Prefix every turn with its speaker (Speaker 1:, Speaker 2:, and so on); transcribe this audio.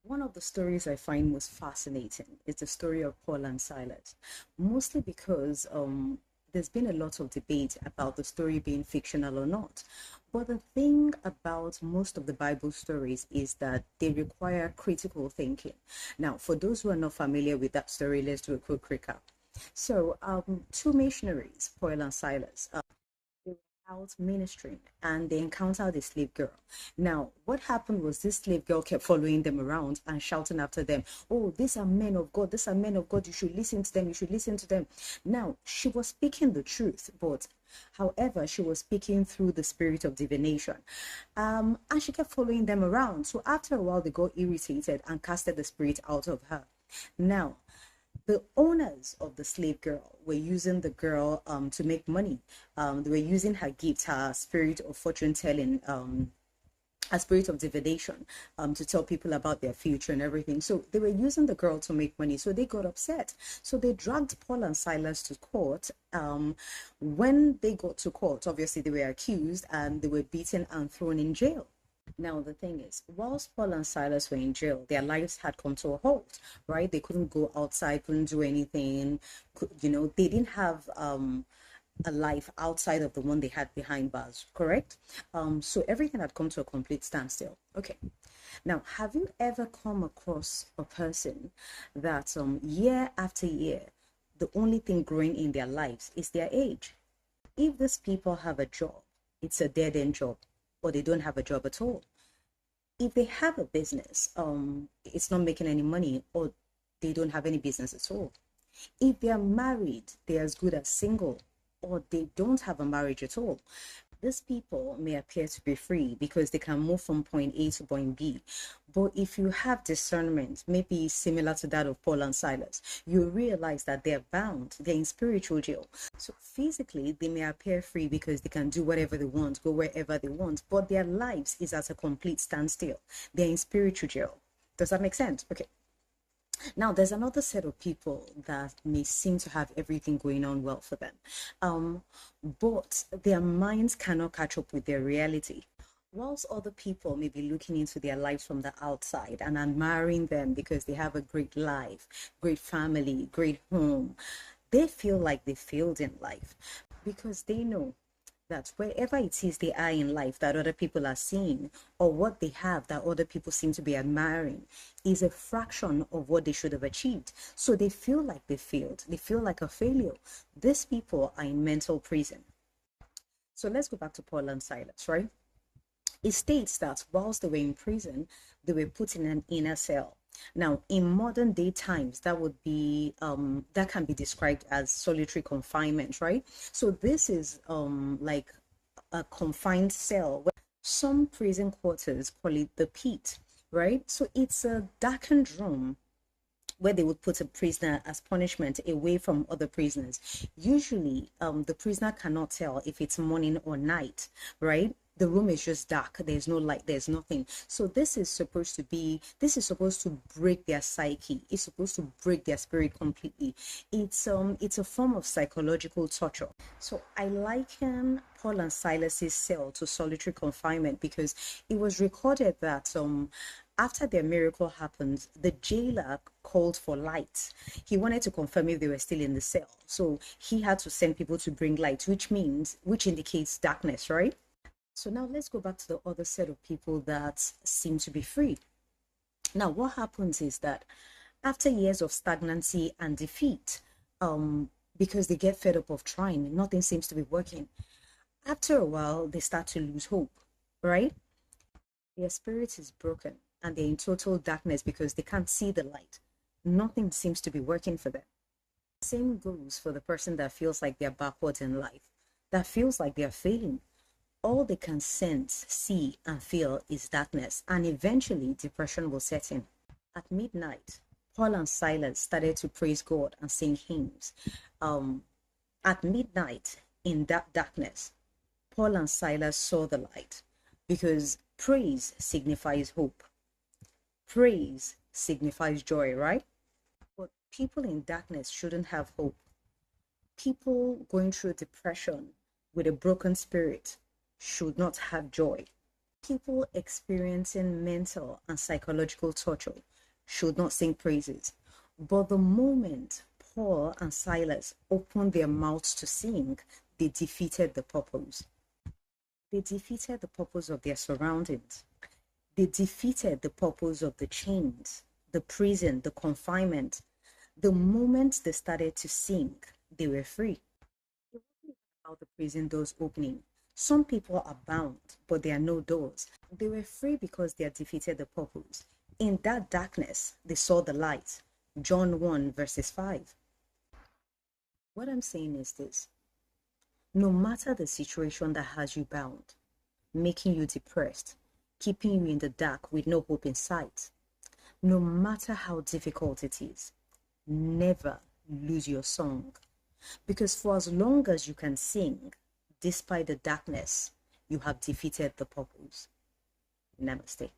Speaker 1: One of the stories I find most fascinating is the story of Paul and Silas, mostly because there's been a lot of debate about the story being fictional or not. But the thing about most of the Bible stories is that they require critical thinking. Now, for those who are not familiar with that story, let's do a quick recap. So, two missionaries, Paul and Silas, they were out ministering and they encountered a slave girl. Now, what happened was this slave girl kept following them around and shouting after them, "Oh, these are men of God, these are men of God, you should listen to them, you should listen to them." Now, she was speaking the truth, but however, she was speaking through the spirit of divination. And she kept following them around. So after a while, they got irritated and casted the spirit out of her. Now, the owners of the slave girl were using the girl to make money. They were using her gifts, her spirit of fortune telling, a spirit of divination, to tell people about their future and everything. So they were using the girl to make money. So they got upset. So they dragged Paul and Silas to court. When they got to court, obviously they were accused and they were beaten and thrown in jail. Now, the thing is, whilst Paul and Silas were in jail, their lives had come to a halt, right? They couldn't go outside, couldn't do anything. They didn't have a life outside of the one they had behind bars, correct? So everything had come to a complete standstill. Okay. Now, have you ever come across a person that year after year, the only thing growing in their lives is their age? If these people have a job, it's a dead end job, or they don't have a job at all. If they have a business, it's not making any money, or they don't have any business at all. If they are married, they're as good as single, or they don't have a marriage at all. These people may appear to be free because they can move from point A to point B. But if you have discernment, maybe similar to that of Paul and Silas, you realize that they're bound, they're in spiritual jail. So physically, they may appear free because they can do whatever they want, go wherever they want, but their lives is at a complete standstill. They're in spiritual jail. Does that make sense? Okay. Now, there's another set of people that may seem to have everything going on well for them, but their minds cannot catch up with their reality. Whilst other people may be looking into their lives from the outside and admiring them because they have a great life, great family, great home, they feel like they failed in life because they know that wherever it is they are in life that other people are seeing, or what they have that other people seem to be admiring, is a fraction of what they should have achieved. So they feel like they failed. They feel like a failure. These people are in mental prison. So let's go back to Paul and Silas, right? It states that whilst they were in prison, they were put in an inner cell. Now, in modern day times, that would be that can be described as solitary confinement, right? So this is like a confined cell. Some prison quarters call it the pit, right? So it's a darkened room where they would put a prisoner as punishment away from other prisoners. Usually, the prisoner cannot tell if it's morning or night, right? The room is just dark, there's no light, there's nothing. So this is supposed to break their psyche, it's supposed to break their spirit completely. It's a form of psychological torture. So I liken Paul and Silas's cell to solitary confinement because it was recorded that after their miracle happened, the jailer called for light. He wanted to confirm if they were still in the cell. So he had to send people to bring light, which indicates darkness, right? So now let's go back to the other set of people that seem to be free. Now, what happens is that after years of stagnancy and defeat, because they get fed up of trying, nothing seems to be working. After a while, they start to lose hope, right? Their spirit is broken and they're in total darkness because they can't see the light. Nothing seems to be working for them. Same goes for the person that feels like they're backwards in life, that feels like they're failing. All they can sense, see, and feel is darkness, and eventually depression will set in. At midnight, Paul and Silas started to praise God and sing hymns. Um, at midnight, in that darkness, Paul and Silas saw the light because praise signifies hope. Praise signifies joy, right? But people in darkness shouldn't have hope. People going through depression with a broken spirit should not have joy. People experiencing mental and psychological torture should not sing praises. But the moment Paul and Silas opened their mouths to sing, they defeated the purpose. They defeated the purpose of their surroundings. They defeated the purpose of the chains, the prison, the confinement. The moment they started to sing, they were free. It wasn't about the prison doors opening. Some people are bound, but there are no doors. They were free because they had defeated the purpose. In that darkness, they saw the light. John 1, verses 5. What I'm saying is this: no matter the situation that has you bound, making you depressed, keeping you in the dark with no hope in sight, no matter how difficult it is, never lose your song. Because for as long as you can sing, despite the darkness, you have defeated the purpose. Namaste.